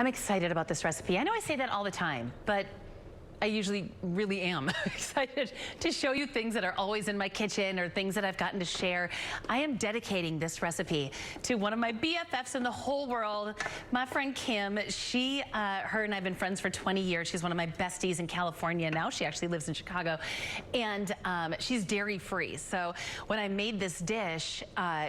I'm excited about this recipe. I know I say that all the time, but I usually really am excited to show you things that are always in my kitchen or things that I've gotten to share. I am dedicating this recipe to one of my BFFs in the whole world, my friend Kim. Her and I have been friends for 20 years. She's one of my besties in California now. She actually lives in Chicago, and she's dairy-free. So when I made this dish,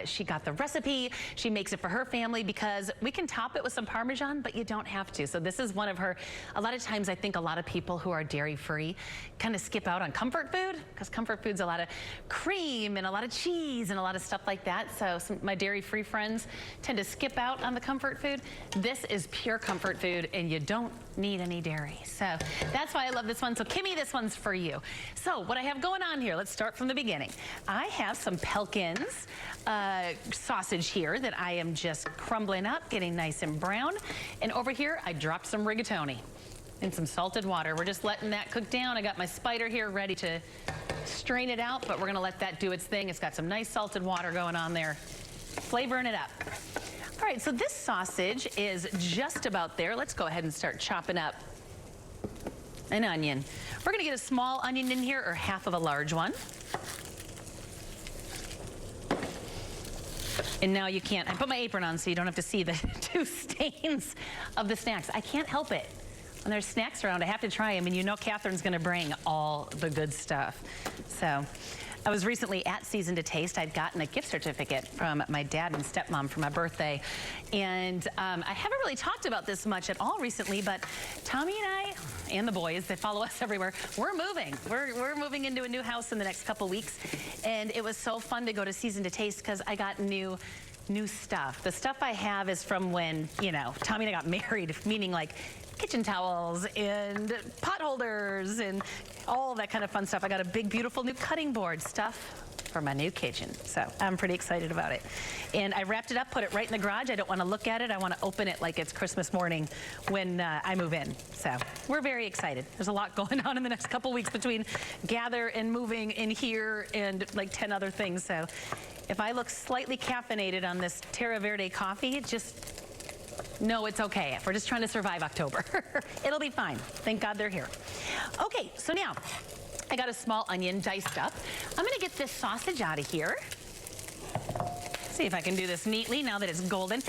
she got the recipe. She makes it for her family because we can top it with some Parmesan, but you don't have to. So this is one of her, a lot of times I think a lot of people who are dairy-free kind of skip out on comfort food because comfort food's a lot of cream and a lot of cheese and a lot of stuff like that. So my dairy-free friends tend to skip out on the comfort food. This is pure comfort food and you don't need any dairy. So that's why I love this one. So Kimmy, this one's for you. So what I have going on here, let's start from the beginning. I have some Pumpkin's sausage here that I am just crumbling up, getting nice and brown. And over here, I dropped some rigatoni in some salted water. We're just letting that cook down. I got my spider here ready to strain it out, but we're gonna let that do its thing. It's got some nice salted water going on there, flavoring it up. All right, so this sausage is just about there. Let's go ahead and start chopping up an onion. We're gonna get a small onion in here or half of a large one. And now you can't, I put my apron on so you don't have to see the two stains of the snacks. I can't help it. When there's snacks around, I have to try them, and you know Catherine's gonna bring all the good stuff. So I was recently at Season to Taste. I'd gotten a gift certificate from my dad and stepmom for my birthday. And I haven't really talked about this much at all recently, but Tommy and I, and the boys that follow us everywhere, we're moving. We're moving into a new house in the next couple weeks. And it was so fun to go to Season to Taste because I got new stuff. The stuff I have is from when, you know, Tommy and I got married, meaning like kitchen towels and pot holders and all that kind of fun stuff. I got a big, beautiful new cutting board stuff for my new kitchen. So I'm pretty excited about it. And I wrapped it up, put it right in the garage. I don't want to look at it. I want to open it like it's Christmas morning when I move in. So we're very excited. There's a lot going on in the next couple weeks between gather and moving in here and like 10 other things. So if I look slightly caffeinated on this Terra Verde coffee, just no, it's okay. We're just trying to survive October. It'll be fine. Thank God they're here. Okay, so now I got a small onion diced up. I'm gonna get this sausage out of here. See if I can do this neatly now that it's golden.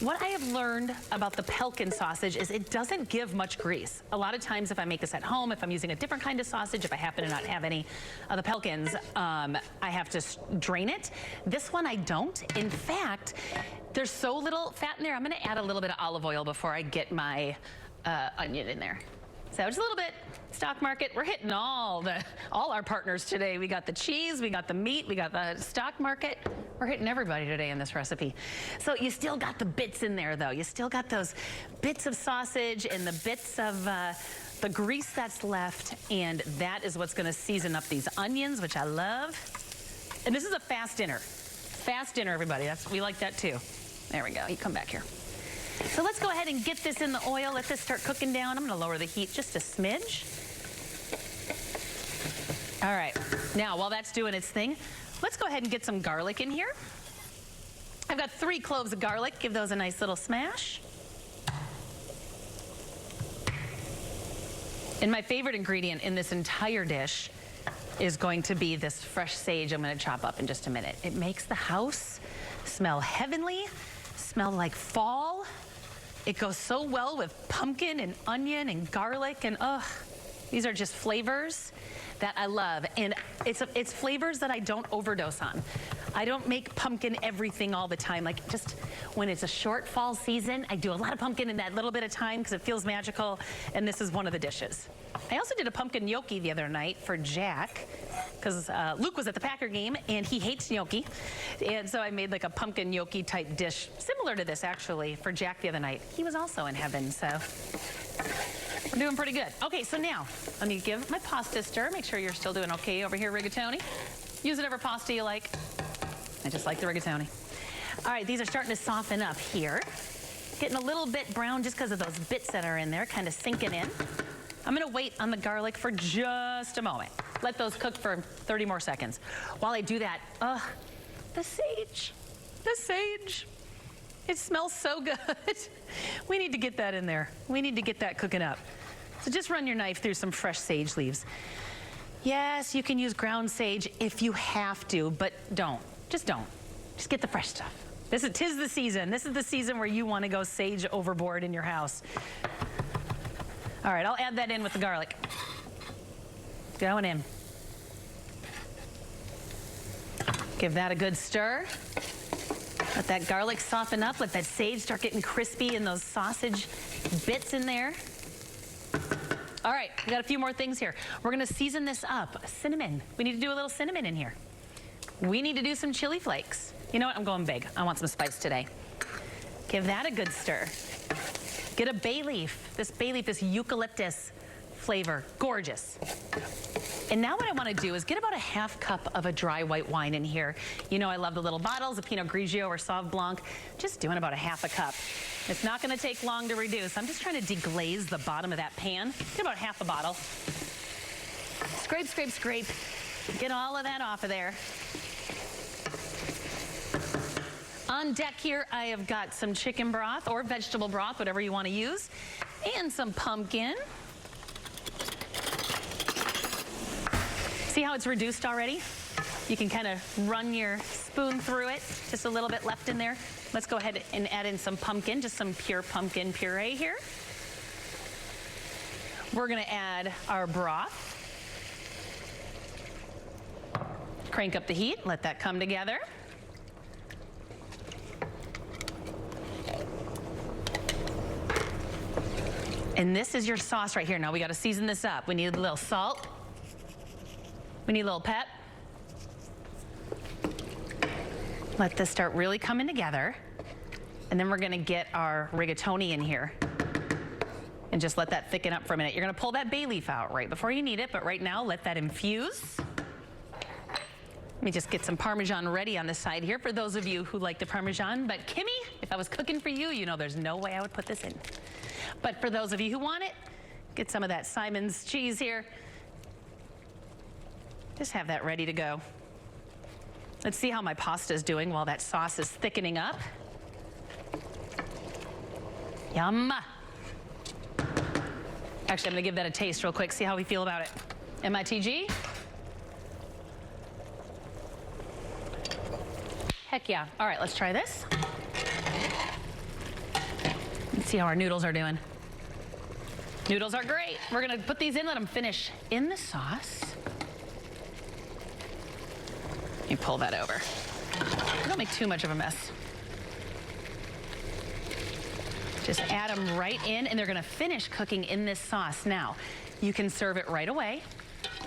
What I have learned about the Pumpkin sausage is it doesn't give much grease. A lot of times if I make this at home, if I'm using a different kind of sausage, if I happen to not have any of the Pumpkins, I have to drain it. This one I don't. In fact, there's so little fat in there, I'm gonna add a little bit of olive oil before I get my onion in there. So just a little bit. Stock market, we're hitting all our partners today. We got the cheese, we got the meat, we got the stock market. We're hitting everybody today in this recipe. So you still got the bits in there though. You still got those bits of sausage and the bits of the grease that's left, and that is what's gonna season up these onions, which I love. And this is a fast dinner. Fast dinner, everybody. We like that too. There we go, you come back here. So let's go ahead and get this in the oil. Let this start cooking down. I'm gonna lower the heat just a smidge. All right, now while that's doing its thing, let's go ahead and get some garlic in here. I've got 3 cloves of garlic. Give those a nice little smash. And my favorite ingredient in this entire dish is going to be this fresh sage I'm gonna chop up in just a minute. It makes the house smell heavenly, smell like fall. It goes so well with pumpkin and onion and garlic, and these are just flavors that I love. And it's flavors that I don't overdose on. I don't make pumpkin everything all the time. Like just when it's a short fall season, I do a lot of pumpkin in that little bit of time because it feels magical, and this is one of the dishes. I also did a pumpkin gnocchi the other night for Jack because Luke was at the Packer game and he hates gnocchi. And so I made like a pumpkin gnocchi type dish, similar to this actually, for Jack the other night. He was also in heaven, so we're doing pretty good. Okay, so now let me give my pasta a stir. Make sure you're still doing okay over here, rigatoni. Use whatever pasta you like. I just like the rigatoni. All right, these are starting to soften up here. Getting a little bit brown just because of those bits that are in there, kind of sinking in. I'm gonna wait on the garlic for just a moment. Let those cook for 30 more seconds. While I do that, the sage. It smells so good. We need to get that in there. We need to get that cooking up. So just run your knife through some fresh sage leaves. Yes, you can use ground sage if you have to, but don't. Just don't. Just get the fresh stuff. Tis the season. This is the season where you want to go sage overboard in your house. All right, I'll add that in with the garlic. Going in. Give that a good stir. Let that garlic soften up. Let that sage start getting crispy and those sausage bits in there. All right, we got a few more things here. We're gonna season this up. Cinnamon. We need to do a little cinnamon in here. We need to do some chili flakes. You know what? I'm going big. I want some spice today. Give that a good stir. Get a bay leaf. This bay leaf, this eucalyptus flavor. Gorgeous. And now what I want to do is get about a half cup of a dry white wine in here. You know I love the little bottles, a Pinot Grigio or Sauv Blanc. Just doing about a half a cup. It's not going to take long to reduce. I'm just trying to deglaze the bottom of that pan. Get about half a bottle. Scrape, scrape, scrape. Get all of that off of there. On deck here, I have got some chicken broth or vegetable broth, whatever you want to use, and some pumpkin. See how it's reduced already? You can kind of run your spoon through it. Just a little bit left in there. Let's go ahead and add in some pumpkin, just some pure pumpkin puree here. We're gonna add our broth. Crank up the heat, let that come together. And this is your sauce right here. Now we gotta season this up. We need a little salt. We need a little pep. Let this start really coming together. And then we're gonna get our rigatoni in here. And just let that thicken up for a minute. You're gonna pull that bay leaf out right before you need it, but right now let that infuse. Let me just get some Parmesan ready on the side here for those of you who like the Parmesan. But Kimmy, if I was cooking for you, you know there's no way I would put this in. But for those of you who want it, get some of that Simon's cheese here. Just have that ready to go. Let's see how my pasta is doing while that sauce is thickening up. Yum. Actually, I'm gonna give that a taste real quick, see how we feel about it. MITG? Heck yeah. All right, let's try this. Let's see how our noodles are doing. Noodles are great. We're gonna put these in, let them finish in the sauce. You pull that over. Don't make too much of a mess. Just add them right in, and they're gonna finish cooking in this sauce. Now, you can serve it right away,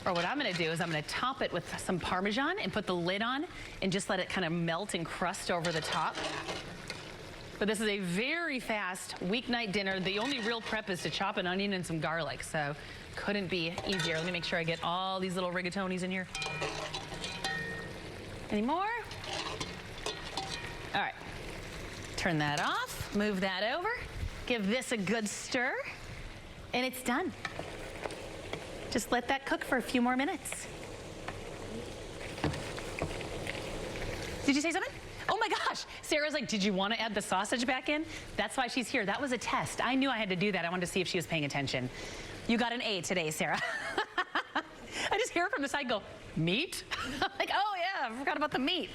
or what I'm gonna do is I'm gonna top it with some Parmesan and put the lid on and just let it kind of melt and crust over the top. But this is a very fast weeknight dinner. The only real prep is to chop an onion and some garlic, so couldn't be easier. Let me make sure I get all these little rigatonis in here. Any more? All right, turn that off, move that over, give this a good stir, and it's done. Just let that cook for a few more minutes. Did you say something? Oh my gosh, Sarah's like, did you want to add the sausage back in? That's why she's here. That was a test. I knew I had to do that. I wanted to see if she was paying attention. You got an A today, Sarah. I just hear from the side go, meat? I'm like, oh yeah, I forgot about the meat.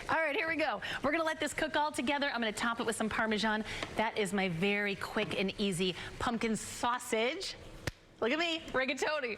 All right, here we go. We're gonna let this cook all together. I'm gonna top it with some Parmesan. That is my very quick and easy pumpkin sausage. Look at me, rigatoni.